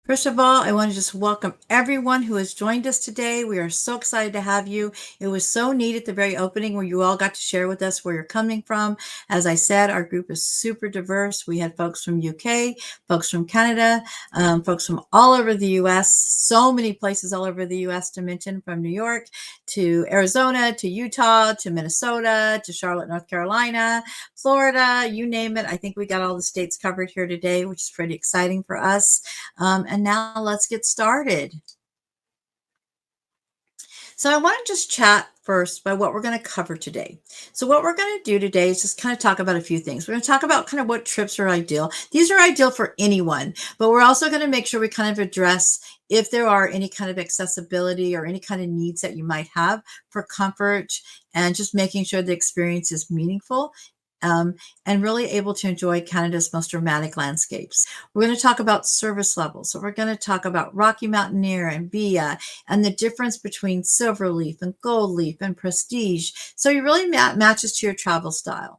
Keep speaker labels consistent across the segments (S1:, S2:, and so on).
S1: First of all, I want to just welcome everyone who has joined us today. We are so excited to have you. It was so neat at the very opening where you all got to share with us where you're coming from. As I said, our group is super diverse. We had folks from UK, folks from Canada, folks from all over the US, so many places all over the US to mention, from New York to Arizona to Utah to Minnesota to Charlotte, North Carolina, Florida, you name it. I think we got all the states covered here today, which is pretty exciting for us. And now let's get started. So I want to just chat first about what we're going to cover today. So what we're going to do today is just kind of talk about a few things. We're going to talk about kind of what trips are ideal. These are ideal for anyone, but we're also going to make sure we kind of address if there are any kind of accessibility or any kind of needs that you might have for comfort, and just making sure the experience is meaningful, and really able to enjoy Canada's most dramatic landscapes. We're going to talk about service levels. So we're going to talk about Rocky Mountaineer and Via, and the difference between Silverleaf and Gold Leaf and Prestige. So it really matches to your travel style.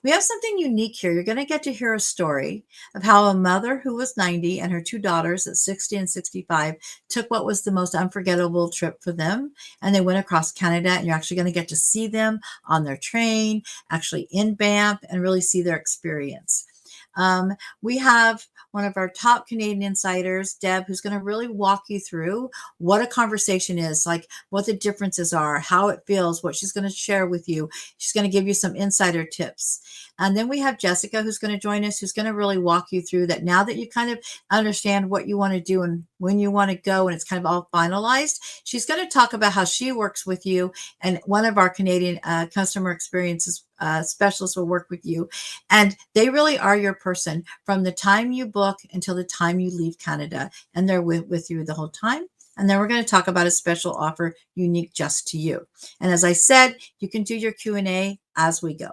S1: We have something unique here. You're going to get to hear a story of how a mother who was 90 and her two daughters at 60 and 65 took what was the most unforgettable trip for them. And they went across Canada, and you're actually going to get to see them on their train, actually in Banff, and really see their experience. We have one of our top Canadian insiders, Deb, who's going to really walk you through what a conversation is, like what the differences are, how it feels, what she's going to share with you. She's going to give you some insider tips. And then we have Jessica, who's going to join us, who's going to really walk you through that. Now that you kind of understand what you want to do and when you want to go, and it's kind of all finalized, she's going to talk about how she works with you. And one of our Canadian customer experiences specialists will work with you. And they really are your person from the time you book until the time you leave Canada. And they're with you the whole time. And then we're going to talk about a special offer unique just to you. And as I said, you can do your Q&A as we go.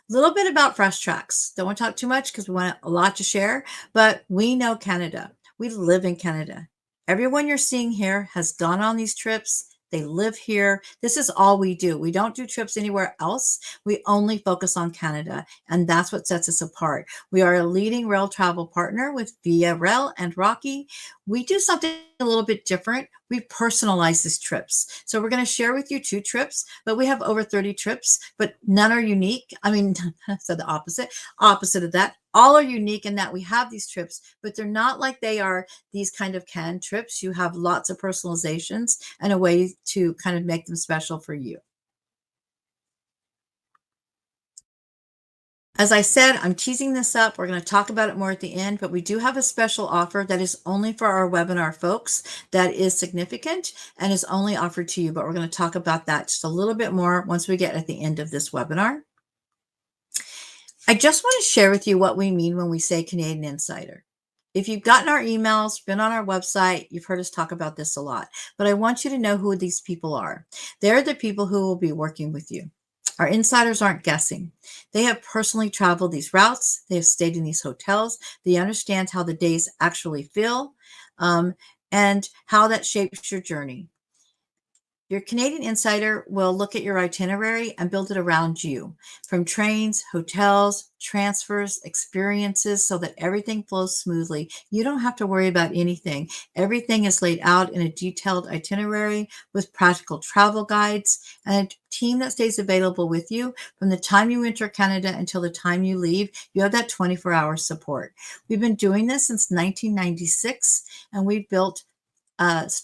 S1: A little bit about Fresh Tracks. Don't want to talk too much because we want a lot to share, but we know Canada. We live in Canada. Everyone you're seeing here has gone on these trips. They live here. This is all we do. We don't do trips anywhere else. We only focus on Canada, and that's what sets us apart. We are a leading rail travel partner with Via Rail and Rocky. We do something a little bit different. We personalize these trips. So we're going to share with you 2 trips, but we have over 30 trips, but none are unique. I mean, so the opposite of that. All are unique in that we have these trips, but they're not like they are these kind of canned trips. You have lots of personalizations and a way to kind of make them special for you. As I said, I'm teasing this up. We're going to talk about it more at the end, but we do have a special offer that is only for our webinar folks that is significant and is only offered to you, but we're going to talk about that just a little bit more once we get at the end of this webinar. I just want to share with you what we mean when we say Canadian Insider. If you've gotten our emails, been on our website, you've heard us talk about this a lot, but I want you to know who these people are. They're the people who will be working with you. Our insiders aren't guessing. They have personally traveled these routes. They have stayed in these hotels. They understand how the days actually feel, and how that shapes your journey. Your Canadian Insider will look at your itinerary and build it around you, from trains, hotels, transfers, experiences, so that everything flows smoothly. You don't have to worry about anything. Everything is laid out in a detailed itinerary with practical travel guides and a team that stays available with you from the time you enter Canada until the time you leave. You have that 24-hour support. We've been doing this since 1996, and we've built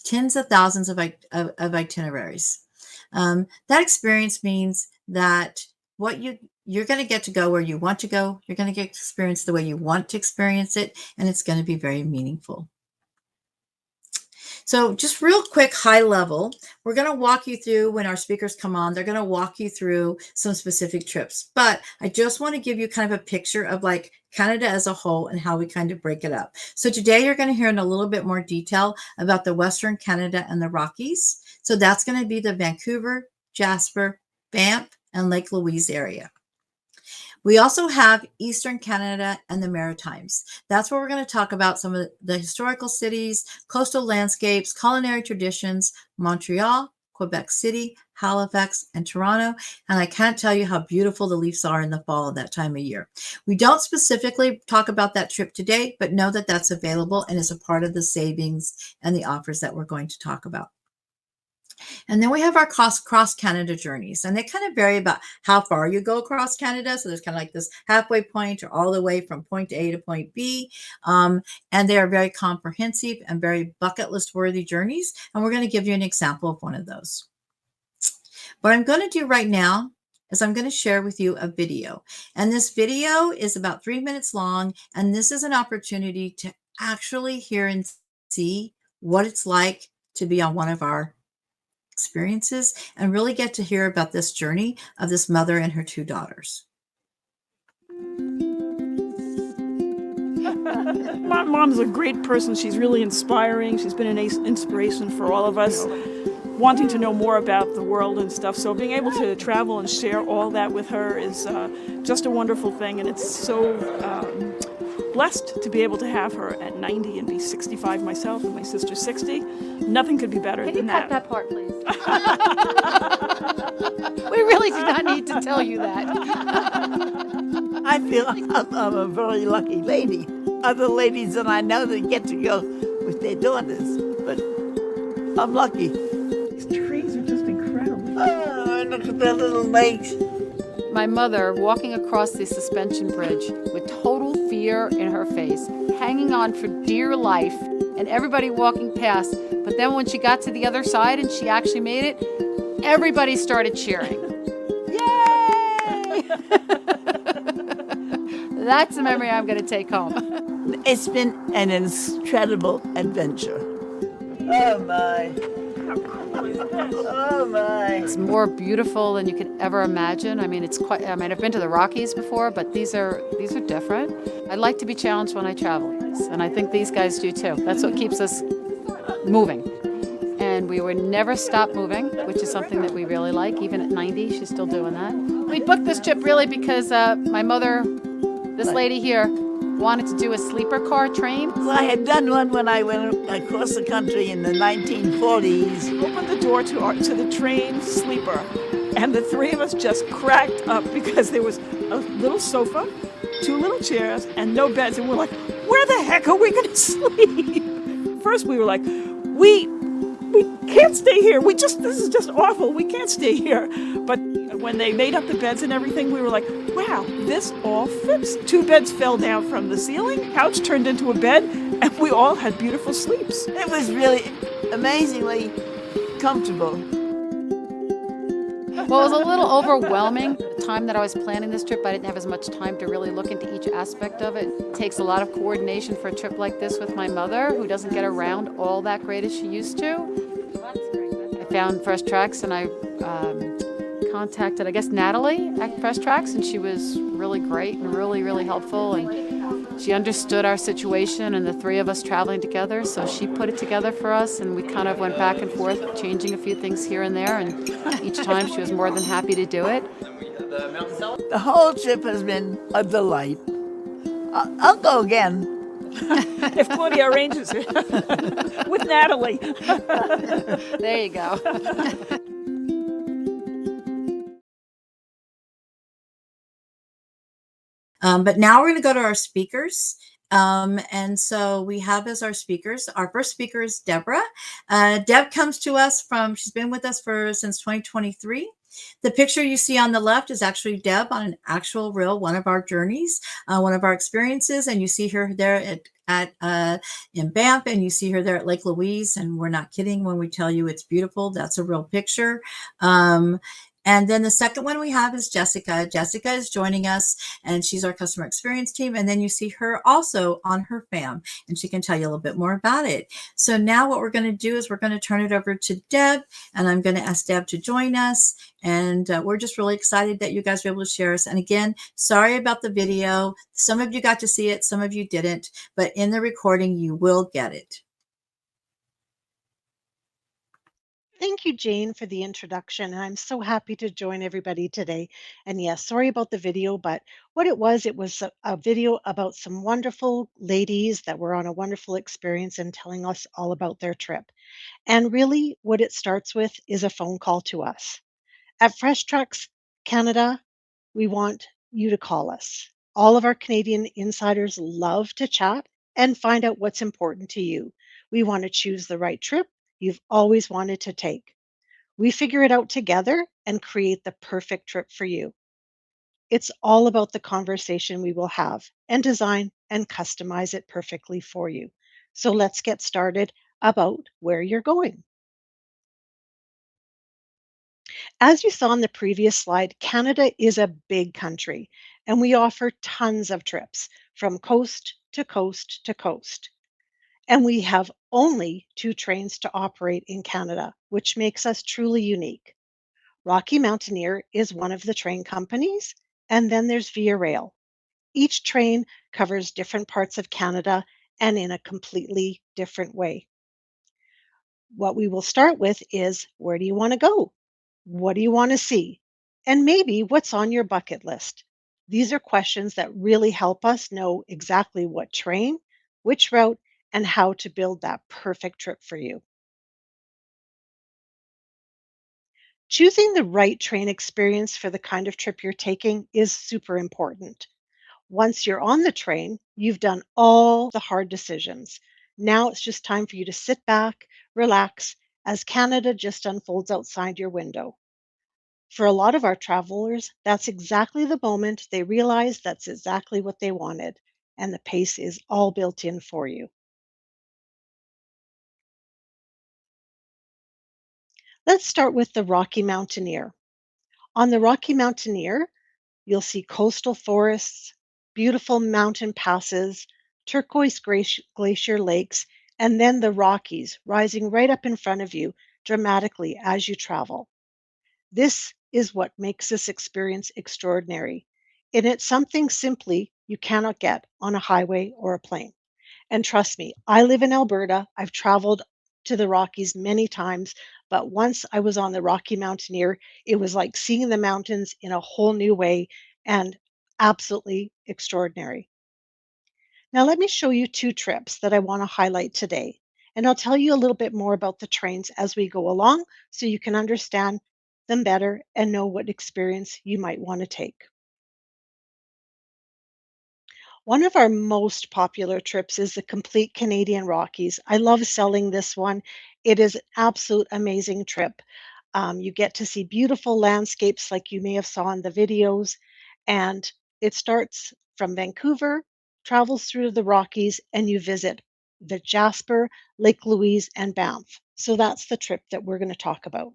S1: tens of thousands of itineraries. That experience means that you're going to get to go where you want to go. You're going to get to experience the way you want to experience it, and it's going to be very meaningful. So just real quick, high level, we're going to walk you through when our speakers come on. They're going to walk you through some specific trips. But I just want to give you kind of a picture of like Canada as a whole and how we kind of break it up. So today you're going to hear in a little bit more detail about the Western Canada and the Rockies. So that's going to be the Vancouver, Jasper, Banff, and Lake Louise area. We also have Eastern Canada and the Maritimes. That's where we're going to talk about some of the historical cities, coastal landscapes, culinary traditions, Montreal, Quebec City, Halifax, and Toronto. And I can't tell you how beautiful the leaves are in the fall at that time of year. We don't specifically talk about that trip today, but know that that's available and is a part of the savings and the offers that we're going to talk about. And then we have our cross Canada journeys, and they kind of vary about how far you go across Canada. So there's kind of like this halfway point or all the way from point A to point B. And they are very comprehensive and very bucket list worthy journeys. And we're going to give you an example of one of those. What I'm going to do right now is I'm going to share with you a video. And this video is about 3 minutes long. And this is an opportunity to actually hear and see what it's like to be on one of our experiences and really get to hear about this journey of this mother and her two daughters.
S2: My mom's a great person. She's really inspiring. She's been an inspiration for all of us, wanting to know more about the world and stuff. So being able to travel and share all that with her is just a wonderful thing. And it's so blessed to be able to have her at 90 and be 65 myself and my sister's 60. Nothing could be better than that.
S3: Can you cut that part, please? We really do not need to tell you that.
S4: I feel I'm a very lucky lady. Other ladies that I know that get to go with their daughters, but I'm lucky.
S2: These trees are just incredible.
S4: Oh, and look at their little legs.
S3: My mother walking across the suspension bridge with total fear in her face, hanging on for dear life, and everybody walking past. But then when she got to the other side and she actually made it, everybody started cheering. Yay! That's the memory I'm going to take home.
S4: It's been an incredible adventure. Oh my. Oh my.
S3: It's more beautiful than you could ever imagine. I mean, I've been to the Rockies before, but these are different. I like to be challenged when I travel, and I think these guys do too. That's what keeps us moving. And we would never stop moving, which is something that we really like. Even at 90, she's still doing that. We booked this trip really because my mother, this lady here, wanted to do a sleeper car train.
S4: Well, I had done one when I went across the country in the 1940s.
S2: Opened the door to the train sleeper, and the three of us just cracked up because there was a little sofa, two little chairs, and no beds. And we're like, where the heck are we going to sleep? First we were like, we can't stay here. This is just awful. We can't stay here. But when they made up the beds and everything, we were like, wow, this all fits. 2 beds fell down from the ceiling, couch turned into a bed, and we all had beautiful sleeps.
S4: It was really amazingly comfortable.
S3: Well, it was a little overwhelming. The time that I was planning this trip, I didn't have as much time to really look into each aspect of it. It takes a lot of coordination for a trip like this with my mother, who doesn't get around all that great as she used to. I found Fresh Tracks, and I contacted, I guess, Natalie at Fresh Tracks, and she was really great and really, really helpful. And she understood our situation and the three of us traveling together, so she put it together for us, and we kind of went back and forth, changing a few things here and there, and each time she was more than happy to do it.
S4: The whole trip has been a delight. I'll go again.
S2: If Claudia arranges it with Natalie.
S3: There you go.
S1: But now we're going to go to our speakers. And so we have as our speakers, our first speaker is Deborah. Deb comes to us she's been with us since 2023. The picture you see on the left is actually Deb on an actual real one of our journeys, one of our experiences. And you see her there in Banff, and you see her there at Lake Louise. And we're not kidding when we tell you it's beautiful. That's a real picture. And then the second one we have is Jessica. Jessica is joining us, and she's our customer experience team. And then you see her also on her fam, and she can tell you a little bit more about it. So now what we're going to do is we're going to turn it over to Deb, and I'm going to ask Deb to join us. And we're just really excited that you guys were able to share us. And again, sorry about the video. Some of you got to see it, some of you didn't, but in the recording, you will get it.
S5: Thank you, Jane, for the introduction. I'm so happy to join everybody today. And yes, sorry about the video, but what it was a video about some wonderful ladies that were on a wonderful experience and telling us all about their trip. And really, what it starts with is a phone call to us. At Fresh Trucks Canada, we want you to call us. All of our Canadian insiders love to chat and find out what's important to you. We want to choose the right trip you've always wanted to take. We figure it out together and create the perfect trip for you. It's all about the conversation we will have and design and customize it perfectly for you. So let's get started about where you're going. As you saw in the previous slide, Canada is a big country and we offer tons of trips from coast to coast to coast. And we have only two trains to operate in Canada, which makes us truly unique. Rocky Mountaineer is one of the train companies, and then there's Via Rail. Each train covers different parts of Canada and in a completely different way. What we will start with is, where do you want to go? What do you want to see? And maybe what's on your bucket list? These are questions that really help us know exactly what train, which route, and how to build that perfect trip for you. Choosing the right train experience for the kind of trip you're taking is super important. Once you're on the train, you've done all the hard decisions. Now it's just time for you to sit back, relax, as Canada just unfolds outside your window. For a lot of our travelers, that's exactly the moment they realize that's exactly what they wanted, and the pace is all built in for you. Let's start with the Rocky Mountaineer. On the Rocky Mountaineer, you'll see coastal forests, beautiful mountain passes, turquoise glacier lakes, and then the Rockies rising right up in front of you dramatically as you travel. This is what makes this experience extraordinary. And it's something simply you cannot get on a highway or a plane. And trust me, I live in Alberta. I've traveled to the Rockies many times, but once I was on the Rocky Mountaineer, it was like seeing the mountains in a whole new way and absolutely extraordinary. Now, let me show you two trips that I want to highlight today. And I'll tell you a little bit more about the trains as we go along so you can understand them better and know what experience you might want to take. One of our most popular trips is the complete Canadian Rockies. I love selling this one. It is an absolute amazing trip. You get to see beautiful landscapes like you may have saw in the videos, and it starts from Vancouver, travels through the Rockies, and you visit the Jasper, Lake Louise, and Banff. So that's the trip that we're going to talk about.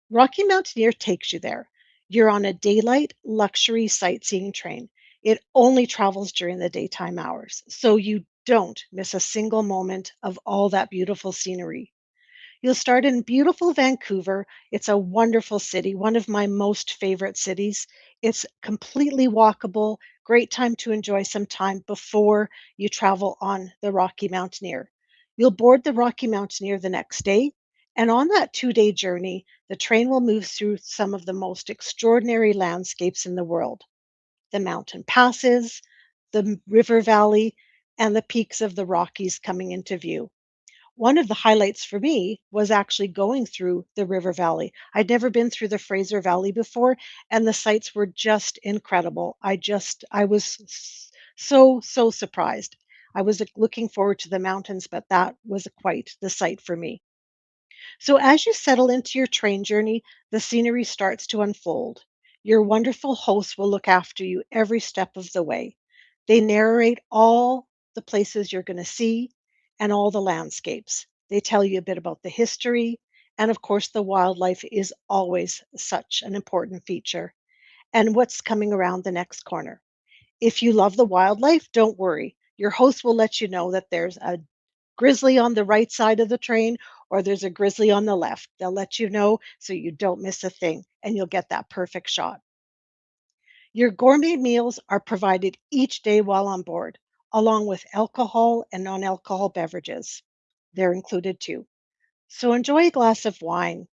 S5: Rocky Mountaineer takes you there. You're on a daylight luxury sightseeing train. It only travels during the daytime hours, so you don't miss a single moment of all that beautiful scenery. You'll start in beautiful Vancouver. It's a wonderful city, one of my most favorite cities. It's completely walkable, great time to enjoy some time before you travel on the Rocky Mountaineer. You'll board the Rocky Mountaineer the next day, and on that 2 day journey, the train will move through some of the most extraordinary landscapes in the world, the mountain passes, the river valley, and the peaks of the Rockies coming into view. One of the highlights for me was actually going through the river valley. I'd never been through the Fraser Valley before, and the sights were just incredible. I was so surprised. I was like, looking forward to the mountains, but that was quite the sight for me. So as you settle into your train journey, the scenery starts to unfold. Your wonderful hosts will look after you every step of the way. They narrate all the places you're going to see and all the landscapes. They tell you a bit about the history. And of course, the wildlife is always such an important feature and what's coming around the next corner. If you love the wildlife, don't worry. Your host will let you know that there's a grizzly on the right side of the train or there's a grizzly on the left. They'll let you know so you don't miss a thing and you'll get that perfect shot. Your gourmet meals are provided each day while on board, along with alcohol and non alcohol beverages. They're included too. So enjoy a glass of wine.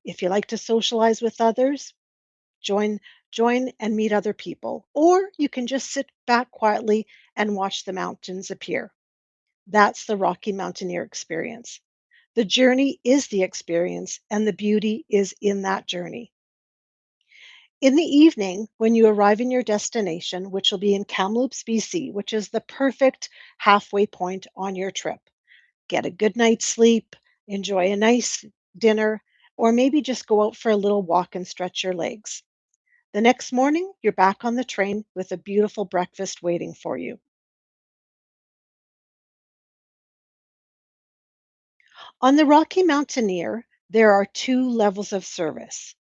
S5: If you like to socialize with others, join join and meet other people. Or you can just sit back quietly and watch the mountains appear. That's the Rocky Mountaineer experience. The journey is the experience, and the beauty is in that journey. In the evening, when you arrive in your destination, which will be in Kamloops, BC, which is the perfect halfway point on your trip, get a good night's sleep, enjoy a nice dinner, or maybe just go out for a little walk and stretch your legs. The next morning, you're back on the train with a beautiful breakfast waiting for you. On the Rocky Mountaineer, there are two levels of service,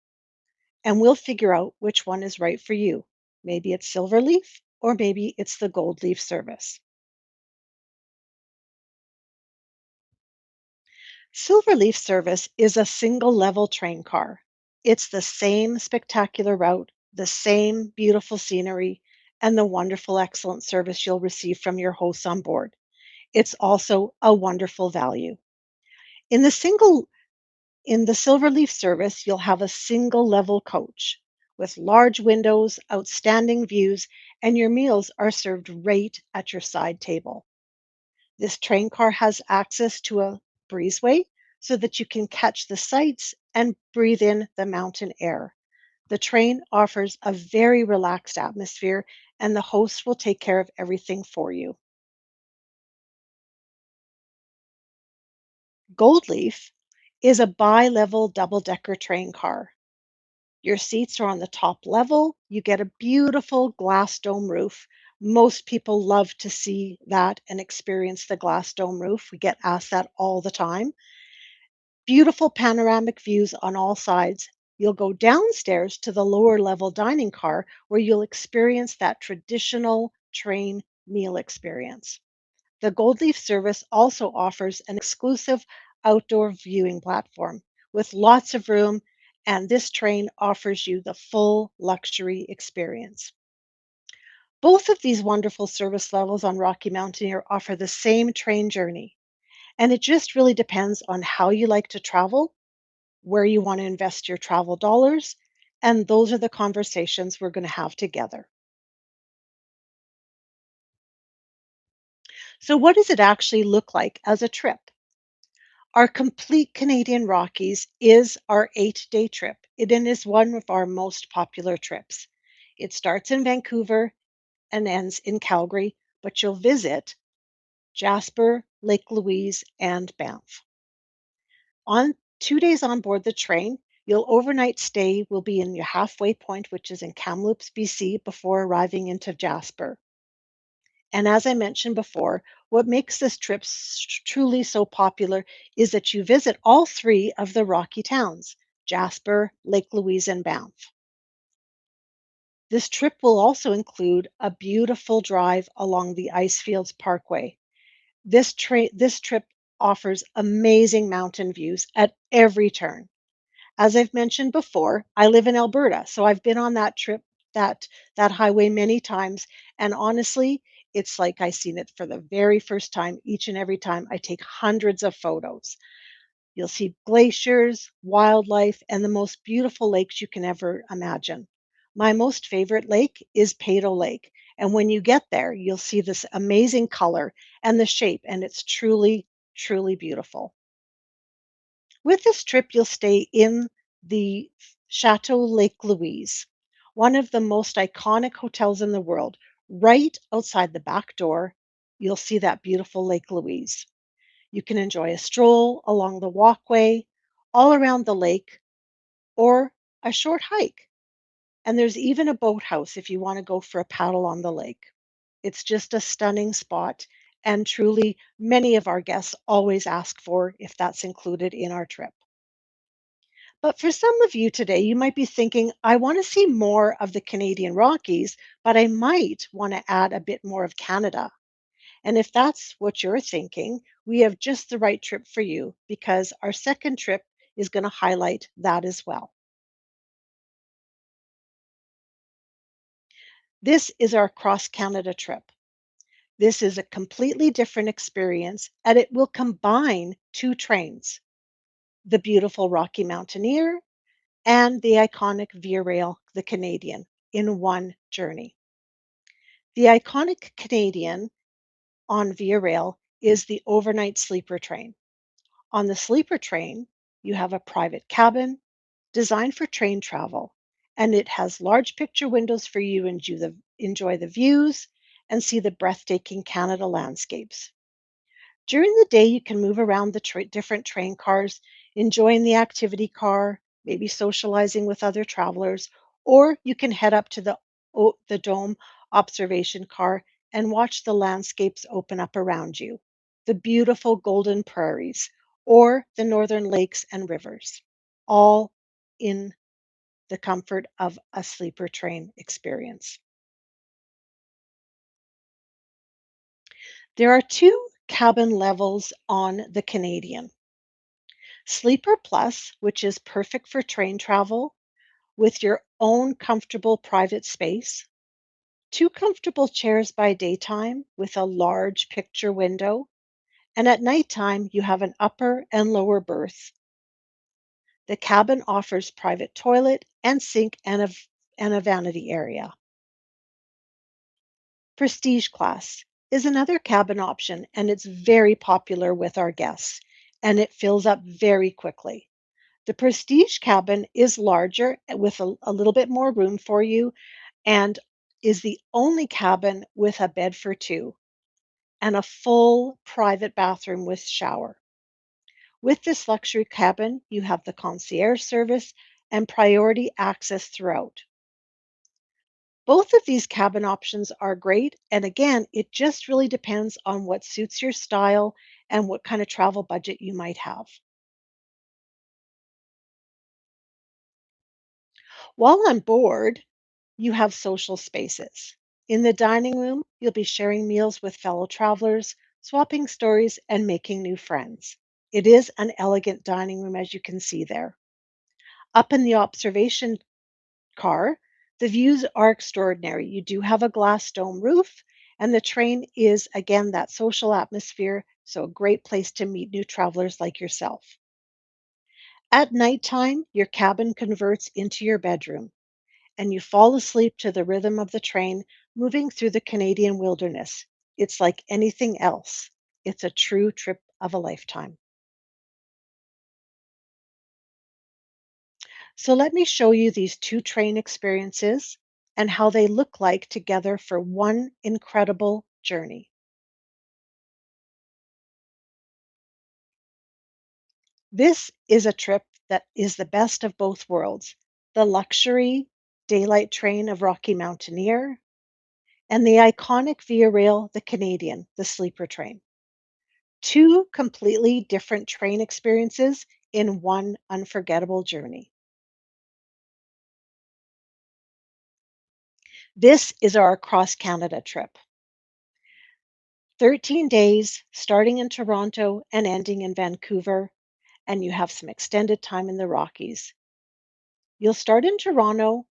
S5: and we'll figure out which one is right for you. Maybe it's Silverleaf, or maybe it's the Gold Leaf service. Silverleaf service is a single level train car. It's the same spectacular route, the same beautiful scenery, and the wonderful, excellent service you'll receive from your hosts on board. It's also a wonderful value. In the single in the Silverleaf service, you'll have a single level coach with large windows, outstanding views, and your meals are served right at your side table. This train car has access to a breezeway so that you can catch the sights and breathe in the mountain air. The train offers a very relaxed atmosphere, and the host will take care of everything for you. Goldleaf is a bi level double decker train car. Your seats are on the top level. You get a beautiful glass dome roof. Most people love to see that and experience the glass dome roof. We get asked that all the time. Beautiful panoramic views on all sides. You'll go downstairs to the lower level dining car where you'll experience that traditional train meal experience. The Gold Leaf service also offers an exclusive outdoor viewing platform with lots of room, and this train offers you the full luxury experience. Both of these wonderful service levels on Rocky Mountaineer offer the same train journey, and it just really depends on how you like to travel, where you want to invest your travel dollars, and those are the conversations we're going to have together. So, what does it actually look like as a trip? Our complete Canadian Rockies is our 8-day trip. It is one of our most popular trips. It starts in Vancouver and ends in Calgary, but you'll visit Jasper, Lake Louise, and Banff. On 2 days on board the train, your overnight stay will be in your halfway point, which is in Kamloops, BC, before arriving into Jasper. And as I mentioned before, what makes this trip truly so popular is that you visit all three of the Rocky towns: Jasper, Lake Louise, and Banff. This trip will also include a beautiful drive along the Icefields Parkway. This trip offers amazing mountain views at every turn. As I've mentioned before, I live in Alberta, so I've been on that trip, that highway many times, and honestly, it's like I seen it for the very first time each and every time. I take hundreds of photos. You'll see glaciers, wildlife, and the most beautiful lakes you can ever imagine. My most favorite lake is Pado Lake, and when you get there, you'll see this amazing color and the shape, and it's truly, truly beautiful. With this trip, you'll stay in the Chateau Lake Louise, one of the most iconic hotels in the world. Right outside the back door, you'll see that beautiful Lake Louise. You can enjoy a stroll along the walkway, all around the lake, or a short hike. And there's even a boathouse if you want to go for a paddle on the lake. It's just a stunning spot, and truly, many of our guests always ask for if that's included in our trip. But for some of you today, you might be thinking, I want to see more of the Canadian Rockies, but I might want to add a bit more of Canada. And if that's what you're thinking, we have just the right trip for you because our second trip is going to highlight that as well. This is our cross Canada trip. This is a completely different experience and it will combine two trains: the beautiful Rocky Mountaineer and the iconic Via Rail, the Canadian, in one journey. The iconic Canadian on Via Rail is the overnight sleeper train. On the sleeper train, you have a private cabin designed for train travel, and it has large picture windows for you to enjoy the views and see the breathtaking Canada landscapes. During the day, you can move around the different train cars, enjoying the activity car, maybe socializing with other travelers, or you can head up to the dome observation car and watch the landscapes open up around you, the beautiful golden prairies, or the northern lakes and rivers, all in the comfort of a sleeper train experience. There are two cabin levels on the Canadian: Sleeper Plus, which is perfect for train travel with your own comfortable private space, two comfortable chairs by daytime with a large picture window, and at nighttime you have an upper and lower berth. The cabin offers private toilet and sink and a vanity area. Prestige Class is another cabin option, and it's very popular with our guests, and it fills up very quickly. The Prestige cabin is larger with a little bit more room for you, and is the only cabin with a bed for two and a full private bathroom with shower. With this luxury cabin, you have the concierge service and priority access throughout. Both of these cabin options are great. And again, it just really depends on what suits your style and what kind of travel budget you might have. While on board, you have social spaces. In the dining room, you'll be sharing meals with fellow travelers, swapping stories, and making new friends. It is an elegant dining room, as you can see there. Up in the observation car, the views are extraordinary. You do have a glass dome roof, and the train is, again, that social atmosphere, so a great place to meet new travelers like yourself. At nighttime, your cabin converts into your bedroom, and you fall asleep to the rhythm of the train moving through the Canadian wilderness. It's like anything else. It's a true trip of a lifetime. So let me show you these two train experiences and how they look like together for one incredible journey. This is a trip that is the best of both worlds: the luxury daylight train of Rocky Mountaineer and the iconic Via Rail, the Canadian, the sleeper train. Two completely different train experiences in one unforgettable journey. This is our across Canada trip: 13 days starting in Toronto and ending in Vancouver, and you have some extended time in the Rockies. You'll start in Toronto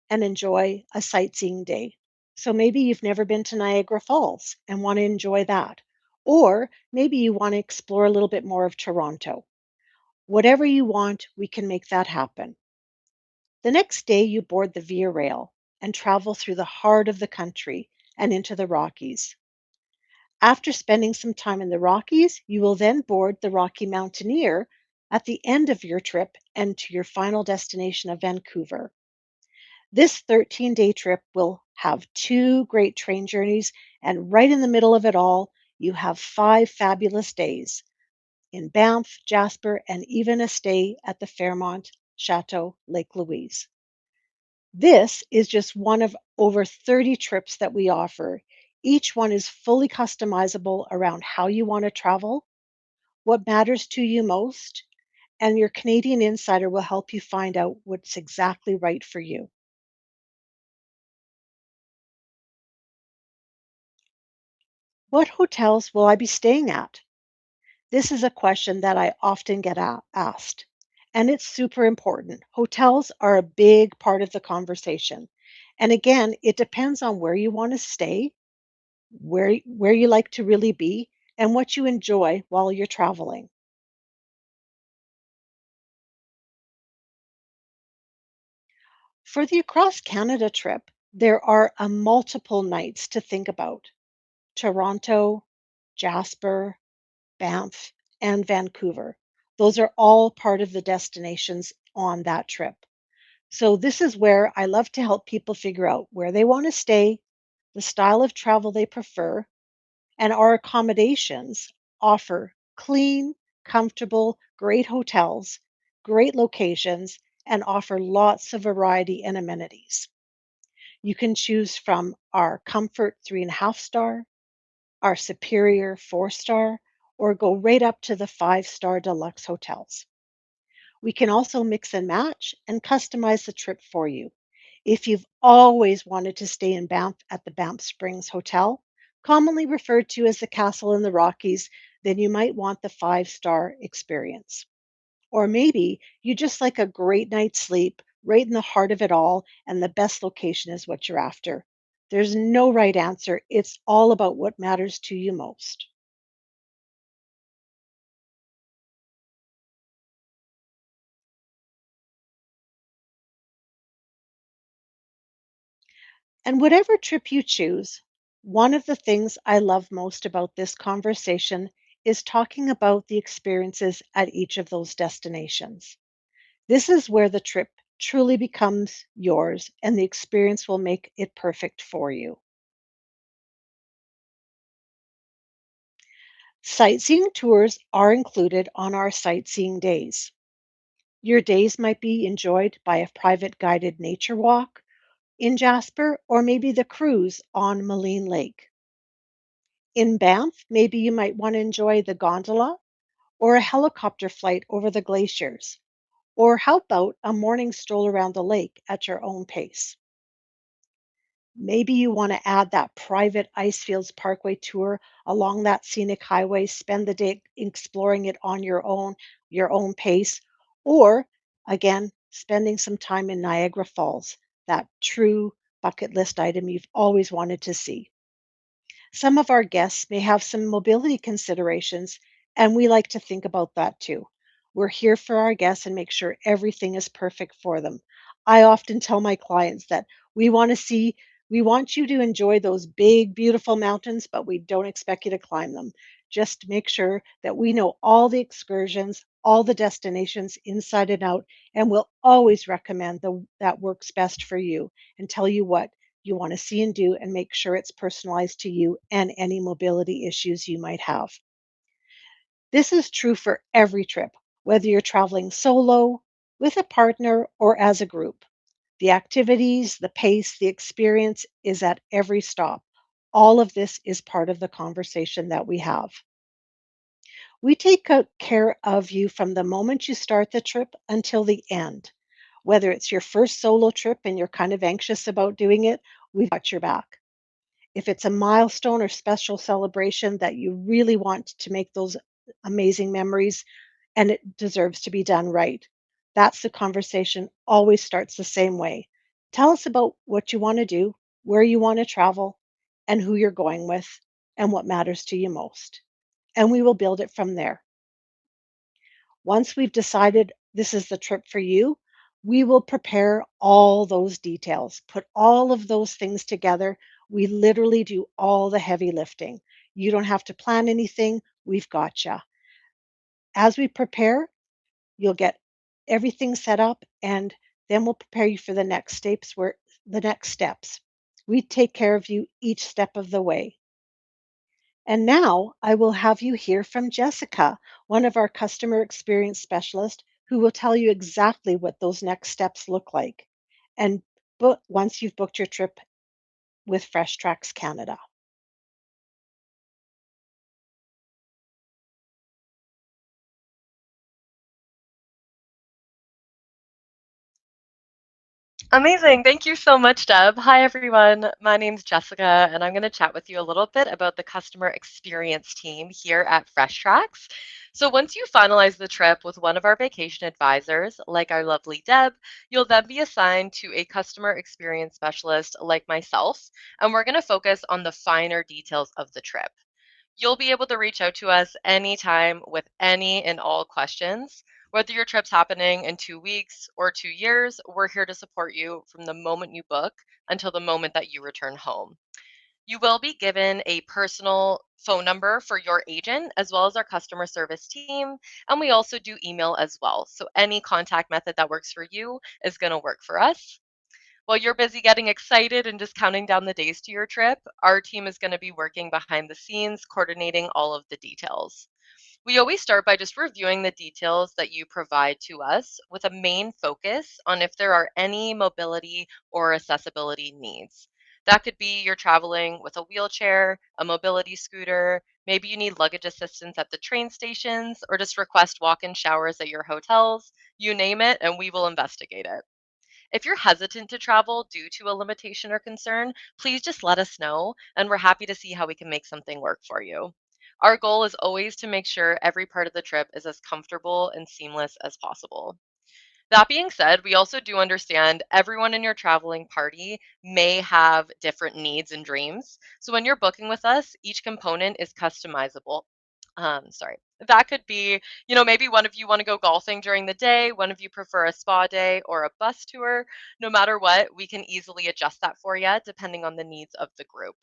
S5: and enjoy a sightseeing day. So maybe you've never been to Niagara Falls and want to enjoy that. Or maybe you want to explore a little bit more of Toronto. Whatever you want, we can make that happen. The next day, you board the Via Rail and travel through the heart of the country and into the Rockies. After spending some time in the Rockies, you will then board the Rocky Mountaineer at the end of your trip and to your final destination of Vancouver. This 13-day trip will have two great train journeys, and right in the middle of it all, you have 5 fabulous days in Banff, Jasper, and even a stay at the Fairmont Chateau Lake Louise. This is just one of over 30 trips that we offer. Each one is fully customizable around how you want to travel, what matters to you most, and your Canadian Insider will help you find out what's exactly right for you. What hotels will I be staying at? This is a question that I often get asked, and it's super important. Hotels are a big part of the conversation. And again, it depends on where you want to stay, where you like to really be, and what you enjoy while you're traveling. For the across Canada trip, there are a multiple nights to think about: Toronto, Jasper, Banff, and Vancouver. Those are all part of the destinations on that trip. So, this is where I love to help people figure out where they want to stay, the style of travel they prefer, and our accommodations offer clean, comfortable, great hotels, great locations, and offer lots of variety and amenities. You can choose from our comfort 3.5 star, our superior 4 star, or go right up to the 5 star deluxe hotels. We can also mix and match and customize the trip for you. If you've always wanted to stay in Banff at the Banff Springs Hotel, commonly referred to as the Castle in the Rockies, then you might want the 5 star experience. Or maybe you just like a great night's sleep right in the heart of it all, and the best location is what you're after. There's no right answer. It's all about what matters to you most. And whatever trip you choose, one of the things I love most about this conversation is talking about the experiences at each of those destinations. This is where the trip truly becomes yours and the experience will make it perfect for you. Sightseeing tours are included on our sightseeing days. Your days might be enjoyed by a private guided nature walk in Jasper, or maybe the cruise on Moline Lake. In Banff, maybe you might want to enjoy the gondola or a helicopter flight over the glaciers. Or how about a morning stroll around the lake at your own pace? Maybe you want to add that private Icefields Parkway tour along that scenic highway, spend the day exploring it on your own pace, or again, spending some time in Niagara Falls, that true bucket list item you've always wanted to see. Some of our guests may have some mobility considerations, and we like to think about that too. We're here for our guests and make sure everything is perfect for them. I often tell my clients that we want to see, we want you to enjoy those big, beautiful mountains, but we don't expect you to climb them. Just make sure that we know all the excursions, all the destinations inside and out, and we'll always recommend that works best for you and tell you what you want to see and do and make sure it's personalized to you and any mobility issues you might have. This is true for every trip, whether you're traveling solo, with a partner, or as a group. The activities, the pace, the experience is at every stop. All of this is part of the conversation that we have. We take care of you from the moment you start the trip until the end. Whether it's your first solo trip and you're kind of anxious about doing it, we've got your back. If it's a milestone or special celebration that you really want to make those amazing memories and it deserves to be done right, that's the conversation always starts the same way. Tell us about what you want to do, where you want to travel, and who you're going with, and what matters to you most. And we will build it from there. Once we've decided this is the trip for you, we will prepare all those details, put all of those things together. We literally do all the heavy lifting. You don't have to plan anything. We've got you. As we prepare, you'll get everything set up and then we'll prepare you for the next steps. We take care of you each step of the way. And now I will have you hear from Jessica, one of our customer experience specialists, who will tell you exactly what those next steps look like. And once you've booked your trip with Fresh Tracks Canada.
S6: Amazing. Thank you so much, Deb. Hi, everyone. My name's Jessica, and I'm going to chat with you a little bit about the customer experience team here at Fresh Tracks. So, once you finalize the trip with one of our vacation advisors, like our lovely Deb, you'll then be assigned to a customer experience specialist like myself, and we're going to focus on the finer details of the trip. You'll be able to reach out to us anytime with any and all questions. Whether your trip's happening in 2 weeks or 2 years, we're here to support you from the moment you book until the moment that you return home. You will be given a personal phone number for your agent as well as our customer service team. And we also do email as well. So any contact method that works for you is going to work for us. While you're busy getting excited and just counting down the days to your trip, our team is going to be working behind the scenes, coordinating all of the details. We always start by just reviewing the details that you provide to us with a main focus on if there are any mobility or accessibility needs. That could be you're traveling with a wheelchair, a mobility scooter, maybe you need luggage assistance at the train stations, or just request walk in showers at your hotels. You name it, and we will investigate it. If you're hesitant to travel due to a limitation or concern, please just let us know, and we're happy to see how we can make something work for you. Our goal is always to make sure every part of the trip is as comfortable and seamless as possible. That being said, we also do understand everyone in your traveling party may have different needs and dreams. So when you're booking with us, each component is customizable. Sorry. That could be, maybe one of you want to go golfing during the day, one of you prefer a spa day or a bus tour. No matter what, we can easily adjust that for you depending on the needs of the group.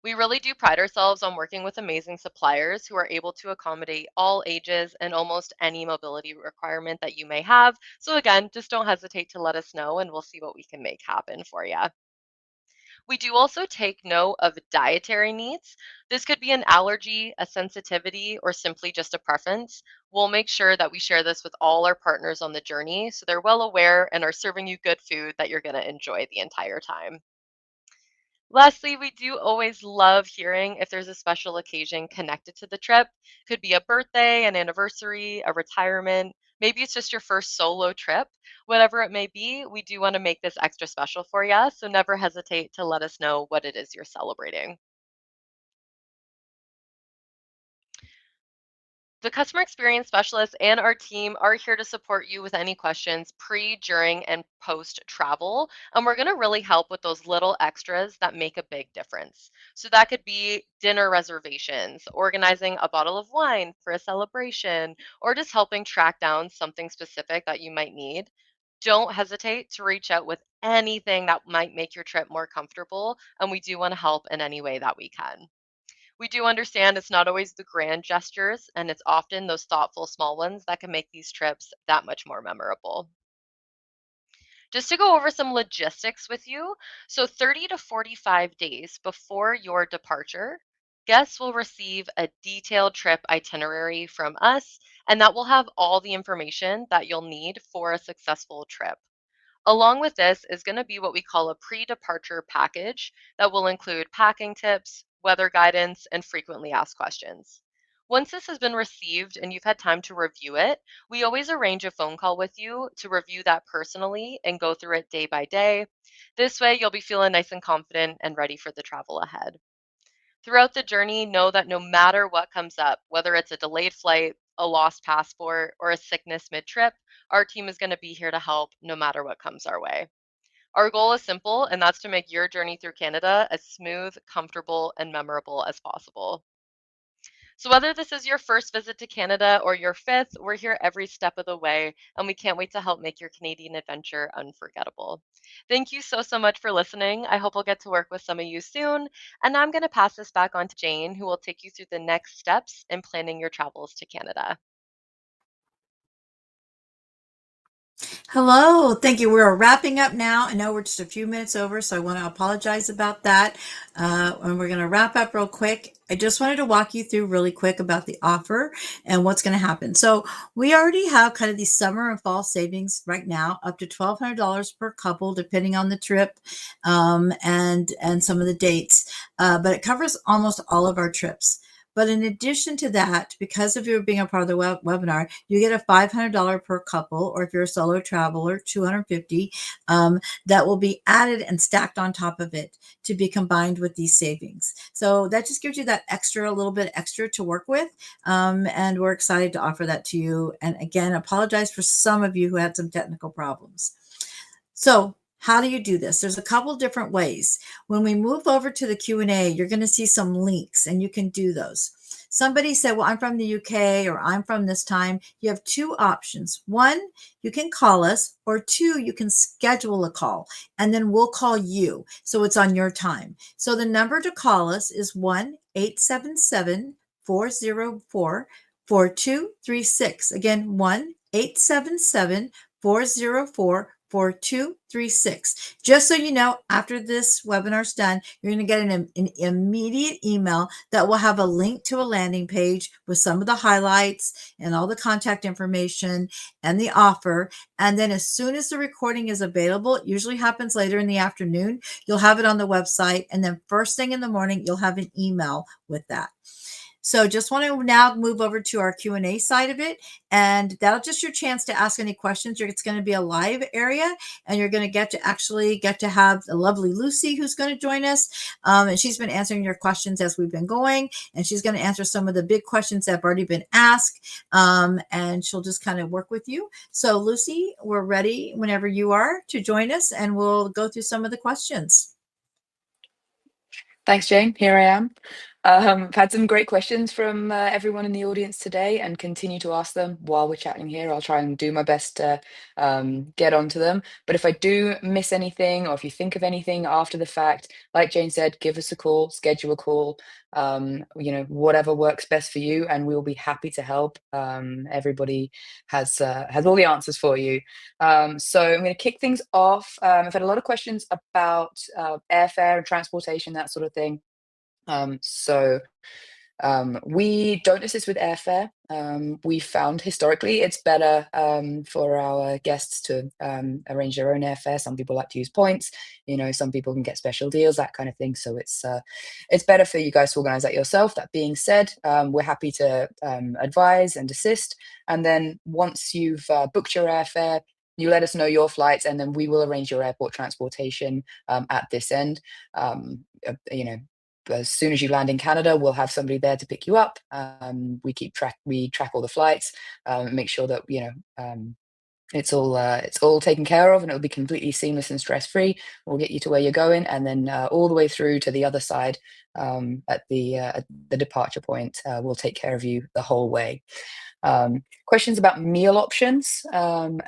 S6: We really do pride ourselves on working with amazing suppliers who are able to accommodate all ages and almost any mobility requirement that you may have. So, again, just don't hesitate to let us know and we'll see what we can make happen for you. We do also take note of dietary needs. This could be an allergy, a sensitivity, or simply just a preference. We'll make sure that we share this with all our partners on the journey so they're well aware and are serving you good food that you're going to enjoy the entire time. Lastly, we do always love hearing if there's a special occasion connected to the trip. Could be a birthday, an anniversary, a retirement. Maybe it's just your first solo trip. Whatever it may be, we do want to make this extra special for you. So never hesitate to let us know what it is you're celebrating. The customer experience specialist and our team are here to support you with any questions pre, during, and post travel. And we're going to really help with those little extras that make a big difference. So that could be dinner reservations, organizing a bottle of wine for a celebration, or just helping track down something specific that you might need. Don't hesitate to reach out with anything that might make your trip more comfortable. And we do want to help in any way that we can. We do understand it's not always the grand gestures, and it's often those thoughtful small ones that can make these trips that much more memorable. Just to go over some logistics with you, so 30 to 45 days before your departure, guests will receive a detailed trip itinerary from us, and that will have all the information that you'll need for a successful trip. Along with this is going to be what we call a pre departure package that will include packing tips, weather guidance, and frequently asked questions. Once this has been received and you've had time to review it, we always arrange a phone call with you to review that personally and go through it day by day. This way, you'll be feeling nice and confident and ready for the travel ahead. Throughout the journey, know that no matter what comes up, whether it's a delayed flight, a lost passport, or a sickness mid trip, our team is going to be here to help no matter what comes our way. Our goal is simple, and that's to make your journey through Canada as smooth, comfortable, and memorable as possible. So, whether this is your first visit to Canada or your fifth, we're here every step of the way, and we can't wait to help make your Canadian adventure unforgettable. Thank you so much for listening. I hope I'll get to work with some of you soon. And now I'm going to pass this back on to Jane, who will take you through the next steps in planning your travels to Canada.
S1: Hello, thank you. We're wrapping up now. I know we're just a few minutes over, so I want to apologize about that. And we're going to wrap up real quick. I just wanted to walk you through really quick about the offer and what's going to happen. So we already have kind of these summer and fall savings right now, up to $1,200 per couple, depending on the trip and some of the dates. But it covers almost all of our trips. But in addition to that, because of you being a part of the webinar, you get a $500 per couple, or if you're a solo traveler, $250. That will be added and stacked on top of it to be combined with these savings. So that just gives you that extra, a little bit extra to work with. And we're excited to offer that to you. And again, apologize for some of you who had some technical problems. So How do you do this? There's a couple different ways. When we move over to the Q&A, you're going to see some links and you can do those. Somebody said, well, I'm from the UK or I'm from this time. You have two options. One, you can call us, or two, you can schedule a call and then we'll call you. So it's on your time. So the number to call us is 1-877-404-4236. Again, 1-877-404-4236. Just so you know, after this webinar's done, you're going to get an immediate email that will have a link to a landing page with some of the highlights and all the contact information and the offer. And then as soon as the recording is available, it usually happens later in the afternoon, you'll have it on the website. And then first thing in the morning, you'll have an email with that. So just want to now move over to our Q&A side of it. And that'll just your chance to ask any questions. It's going to be a live area and you're going to get to have the lovely Lucy who's going to join us. And she's been answering your questions as we've been going. And she's going to answer some of the big questions that have already been asked. And she'll just kind of work with you. So Lucy, we're ready whenever you are to join us and we'll go through some of the questions.
S7: Thanks, Jane. Here I am. I've had some great questions from everyone in the audience today and continue to ask them while we're chatting here. I'll try and do my best to get onto them. But if I do miss anything or if you think of anything after the fact, like Jane said, give us a call, schedule a call, whatever works best for you, and we'll be happy to help. Everybody has all the answers for you. So I'm going to kick things off. I've had a lot of questions about airfare and transportation, that sort of thing. We don't assist with airfare. We found historically it's better for our guests to arrange their own airfare. Some people like to use points, some people can get special deals, that kind of thing. So it's better for you guys to organize that yourself. That being said, we're happy to advise and assist. And then once you've booked your airfare, you let us know your flights, and then we will arrange your airport transportation at this end. As soon as you land in Canada, we'll have somebody there to pick you up. We track all the flights, make sure that it's all taken care of, and it'll be completely seamless and stress-free. We'll get you to where you're going, and then all the way through to the other side at the departure point. We'll take care of you the whole way. Questions about meal options and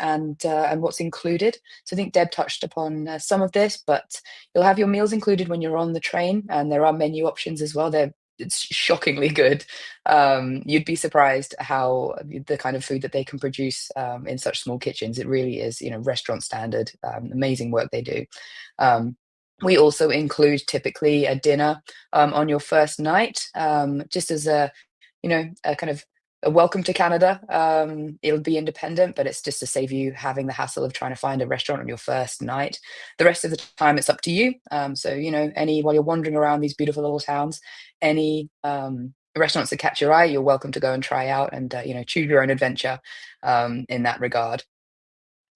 S7: what's included. So I think Deb touched upon some of this, but you'll have your meals included when you're on the train, and there are menu options as well. It's shockingly good. You'd be surprised how the kind of food that they can produce in such small kitchens. It really is, restaurant standard. Amazing work they do. We also include typically a dinner on your first night, just as a kind of a welcome to Canada. It'll be independent, but it's just to save you having the hassle of trying to find a restaurant on your first night. The rest of the time, it's up to you. So, while you're wandering around these beautiful little towns, any restaurants that catch your eye, you're welcome to go and try out and, choose your own adventure in that regard.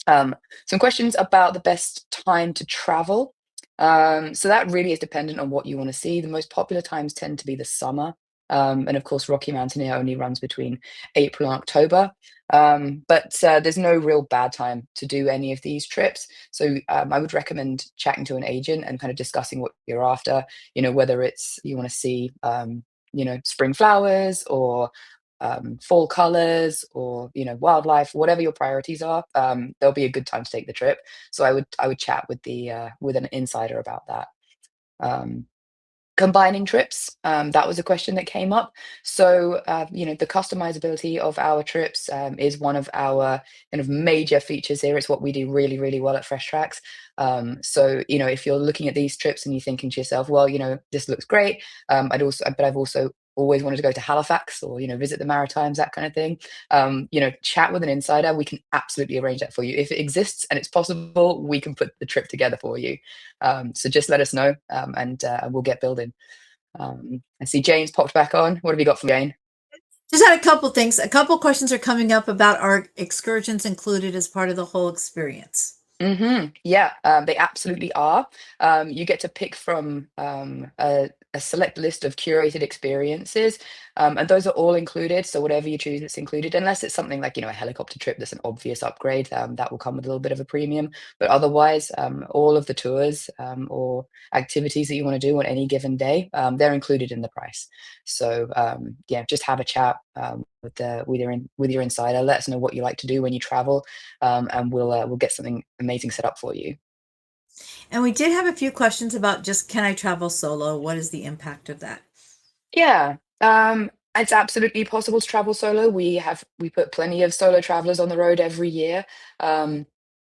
S7: Some questions about the best time to travel. So that really is dependent on what you want to see. The most popular times tend to be the summer. And of course, Rocky Mountaineer only runs between April and October. But there's no real bad time to do any of these trips. So I would recommend chatting to an agent and kind of discussing what you're after, whether it's you want to see, spring flowers or fall colors or, wildlife, whatever your priorities are. There'll be a good time to take the trip. So I would chat with an insider about that. Combining trips, that was a question that came up. So, the customizability of our trips is one of our kind of major features here. It's what we do really, really well at Fresh Tracks. So, if you're looking at these trips and you're thinking to yourself, well, this looks great. I've also always wanted to go to Halifax or, visit the Maritimes, that kind of thing. Chat with an insider. We can absolutely arrange that for you. If it exists and it's possible, we can put the trip together for you. So just let us know and we'll get building. I see Jane's popped back on. What have you got for Jane?
S1: Just had a couple things. A couple questions are coming up about our excursions included as part of the whole experience.
S7: Yeah, they absolutely are. You get to pick from a a select list of curated experiences, and those are all included. So whatever you choose, it's included, unless it's something like, a helicopter trip that's an obvious upgrade, that will come with a little bit of a premium. But otherwise, all of the tours or activities that you want to do on any given day, they're included in the price. So yeah, just have a chat with your insider. Let us know what you like to do when you travel, and we'll get something amazing set up for you.
S1: And we did have a few questions about just can I travel solo? What is the impact of that?
S7: Yeah, it's absolutely possible to travel solo. We put plenty of solo travelers on the road every year. Um,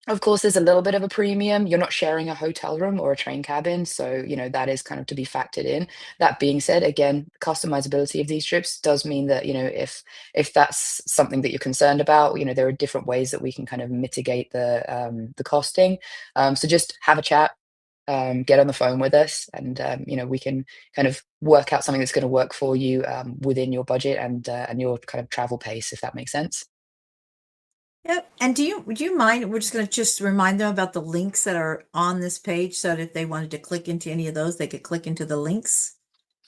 S7: Of course, there's a little bit of a premium. You're not sharing a hotel room or a train cabin, so, that is kind of to be factored in. That being said, again, customizability of these trips does mean that, if that's something that you're concerned about, there are different ways that we can kind of mitigate the costing. So just have a chat, get on the phone with us, and, we can kind of work out something that's gonna work for you, within your budget and your kind of travel pace, if that makes sense.
S1: Yep. And would you mind, we're just going to just remind them about the links that are on this page so that if they wanted to click into any of those, they could click into the links.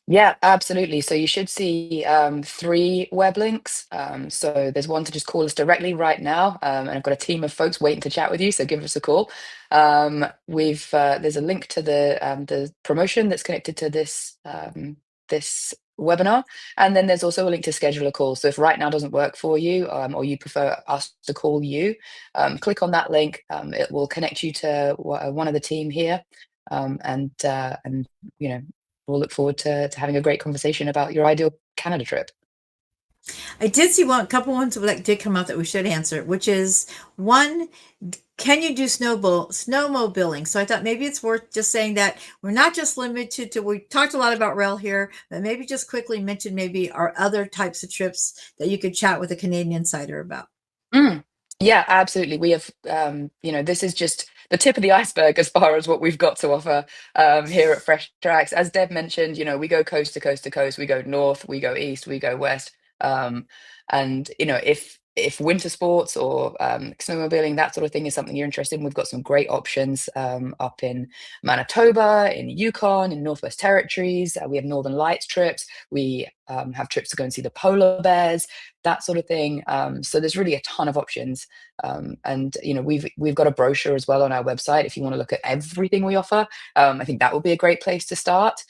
S7: Yeah, absolutely. So you should see three web links. So there's one to just call us directly right now, and I've got a team of folks waiting to chat with you. So give us a call. We've There's a link to the promotion that's connected to this webinar, and then there's also a link to schedule a call. So if right now doesn't work for you, or you prefer us to call you, click on that link. It will connect you to one of the team here, and you know we'll look forward to having a great conversation about your ideal Canada trip.
S1: I did see a couple ones that did come up that we should answer, which is one, can you do snowmobiling? So I thought maybe it's worth just saying that we're not just limited to, we talked a lot about rail here, but maybe just quickly mention maybe our other types of trips that you could chat with a Canadian insider about.
S7: Mm. Yeah, absolutely. We have, this is just the tip of the iceberg as far as what we've got to offer here at Fresh Tracks. As Deb mentioned, we go coast to coast to coast. We go north, we go east, we go west. And if winter sports or snowmobiling, that sort of thing is something you're interested in, we've got some great options up in Manitoba, in Yukon, in Northwest Territories. We have Northern Lights trips. We have trips to go and see the polar bears, that sort of thing. So there's really a ton of options, and we've got a brochure as well on our website if you want to look at everything we offer. I think that would be a great place to start.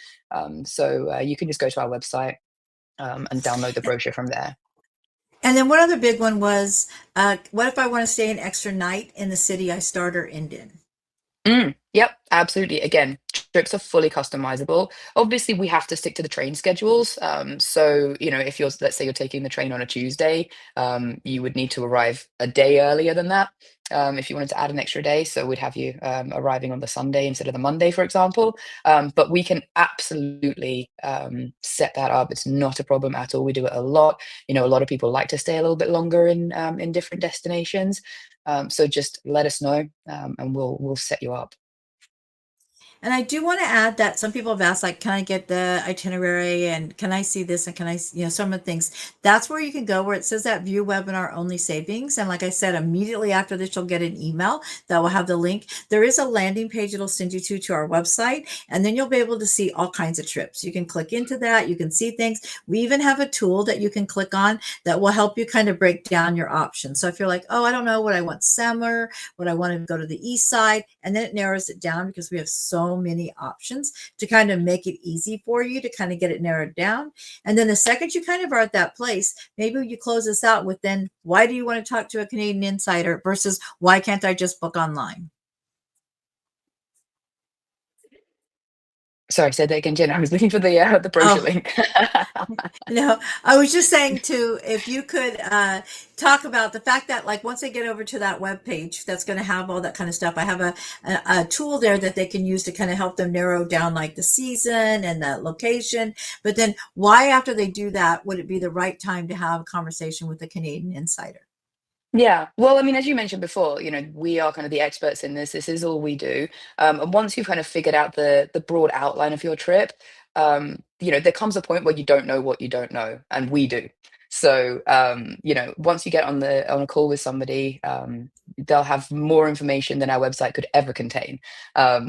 S7: So you can just go to our website and download the brochure from there.
S1: And then one other big one was, what if I want to stay an extra night in the city I start or end in?
S7: Yep, absolutely. Again, trips are fully customizable. Obviously, we have to stick to the train schedules. So, if let's say you're taking the train on a Tuesday, you would need to arrive a day earlier than that. If you wanted to add an extra day, so we'd have you arriving on the Sunday instead of the Monday, for example. But we can absolutely set that up. It's not a problem at all. We do it a lot. A lot of people like to stay a little bit longer in different destinations. So just let us know, and we'll set you up.
S1: And I do want to add that some people have asked, like, can I get the itinerary and can I see this and can I, some of the things. That's where you can go where it says that view webinar only savings. And like I said, immediately after this, you'll get an email that will have the link. There is a landing page it'll send you to our website, and then you'll be able to see all kinds of trips. You can click into that. You can see things. We even have a tool that you can click on that will help you kind of break down your options. So if you're like, oh, I don't know what I want summer, what I want to go to the east side, and then it narrows it down because we have so many options to kind of make it easy for you to kind of get it narrowed down. And then the second you kind of are at that place, maybe you close this out with then, why do you want to talk to a Canadian insider versus why can't I just book online?
S7: Sorry, say that again, Jen. I was looking for the brochure
S1: Oh,
S7: link.
S1: no, I was just saying to, if you could talk about the fact that like once they get over to that web page, that's going to have all that kind of stuff. I have a tool there that they can use to kind of help them narrow down like the season and the location. But then why after they do that, would it be the right time to have a conversation with a Canadian insider?
S7: Yeah. Well, I mean, as you mentioned before, we are kind of the experts in this. This is all we do. And once you've kind of figured out the broad outline of your trip, there comes a point where you don't know what you don't know, and we do. So, once you get on a call with somebody, they'll have more information than our website could ever contain.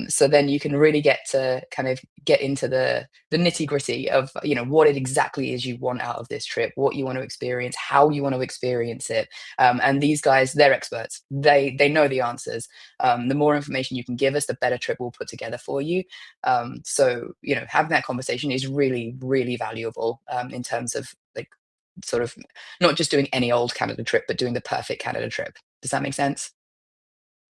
S7: So then you can really get to kind of get into the nitty gritty of, you know, what it exactly is you want out of this trip, what you want to experience, how you want to experience it. And these guys, they're experts. They know the answers. The more information you can give us, the better trip we'll put together for you. So, you know, having that conversation is really, really valuable in terms of like sort of not just doing any old Canada trip, but doing the perfect Canada trip. Does that make sense?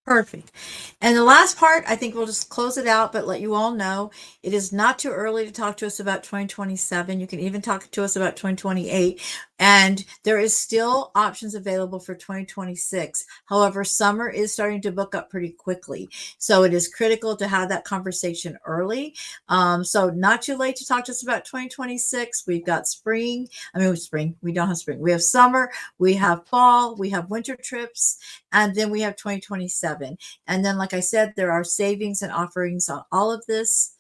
S1: Perfect. And the last part, I think we'll just close it out, but let you all know it is not too early to talk to us about 2027. You can even talk to us about 2028. And there is still options available for 2026. However, summer is starting to book up pretty quickly. So it is critical to have that conversation early. So not too late to talk to us about 2026. We've got spring. We don't have spring. We have summer, we have fall, we have winter trips, and then we have 2027. And then, like I said, there are savings and offerings on all of this.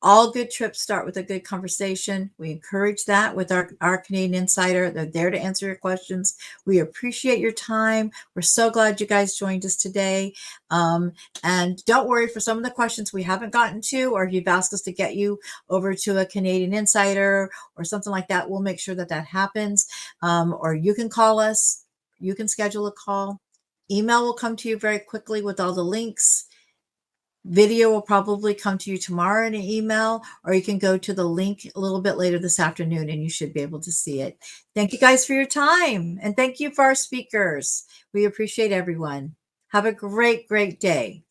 S1: All good trips start with a good conversation. We encourage that with our Canadian Insider. They're there to answer your questions. We appreciate your time. We're so glad you guys joined us today. And don't worry, for some of the questions we haven't gotten to, or if you've asked us to get you over to a Canadian Insider or something like that, we'll make sure that that happens. Or you can call us. You can schedule a call. Email will come to you very quickly with all the links. Video will probably come to you tomorrow in an email, or you can go to the link a little bit later this afternoon and you should be able to see it. Thank you guys for your time. And thank you for our speakers. We appreciate everyone. Have a great, great day.